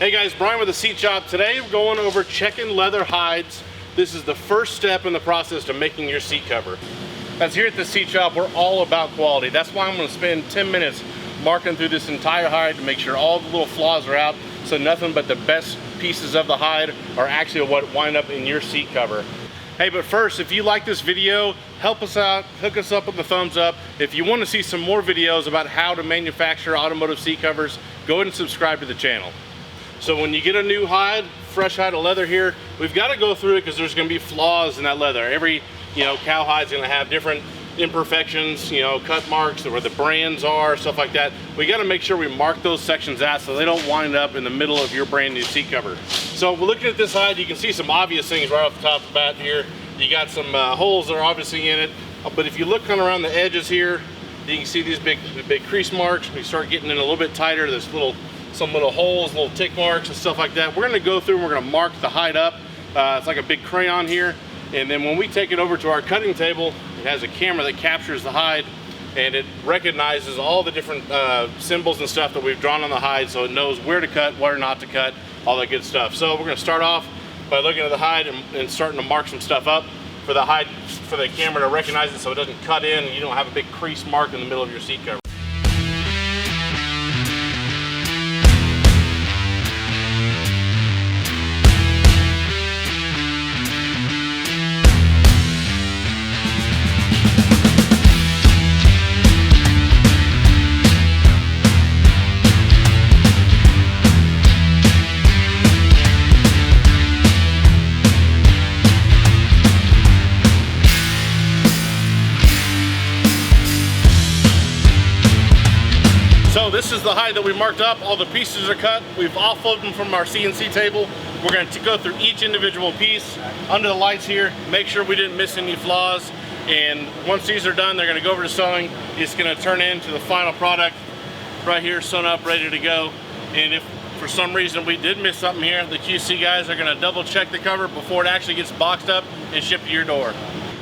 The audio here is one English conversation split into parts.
Hey guys, Brian with the Seat Shop. Today we're going over checking leather hides. This is the first step in the process to making your seat cover. As here at the Seat Shop, we're all about quality. That's why I'm going to spend 10 minutes marking through this entire hide to make sure all the little flaws are out, so nothing but the best pieces of the hide are actually what wind up in your seat cover. Hey, but first, if you like this video, help us out, hook us up with the thumbs up. If you want to see some more videos about how to manufacture automotive seat covers, go ahead and subscribe to the channel. So when you get a new hide, fresh hide of leather here, we've got to go through it because there's going to be flaws in that leather. Every, cow hide's going to have different imperfections, cut marks, where the brands are, stuff like that. We got to make sure we mark those sections out so they don't wind up in the middle of your brand new seat cover. So we're looking at this hide, you can see some obvious things right off the top of the bat here. You got some holes that are obviously in it, but if you look kind of around the edges here, you can see these big crease marks. We start getting in a little bit tighter. There's some little holes, little tick marks and stuff like that. We're going to go through and we're going to mark the hide up. It's like a big crayon here, and then when we take it over to our cutting table, it has a camera that captures the hide and it recognizes all the different symbols and stuff that we've drawn on the hide, so it knows where to cut, where not to cut, all that good stuff. So we're going to start off by looking at the hide and starting to mark some stuff up for the hide, for the camera to recognize it so it doesn't cut in and you don't have a big crease mark in the middle of your seat cover. So this is the hide that we marked up. All the pieces are cut. We've offloaded them from our CNC table. We're going to go through each individual piece under the lights here, make sure we didn't miss any flaws. And once these are done, they're going to go over to sewing. It's going to turn into the final product right here, sewn up, ready to go. And if for some reason we did miss something here, the QC guys are going to double check the cover before it actually gets boxed up and shipped to your door.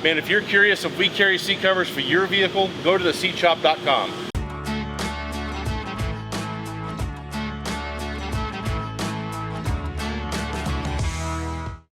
Man, if you're curious if we carry seat covers for your vehicle, go to theseatshop.com.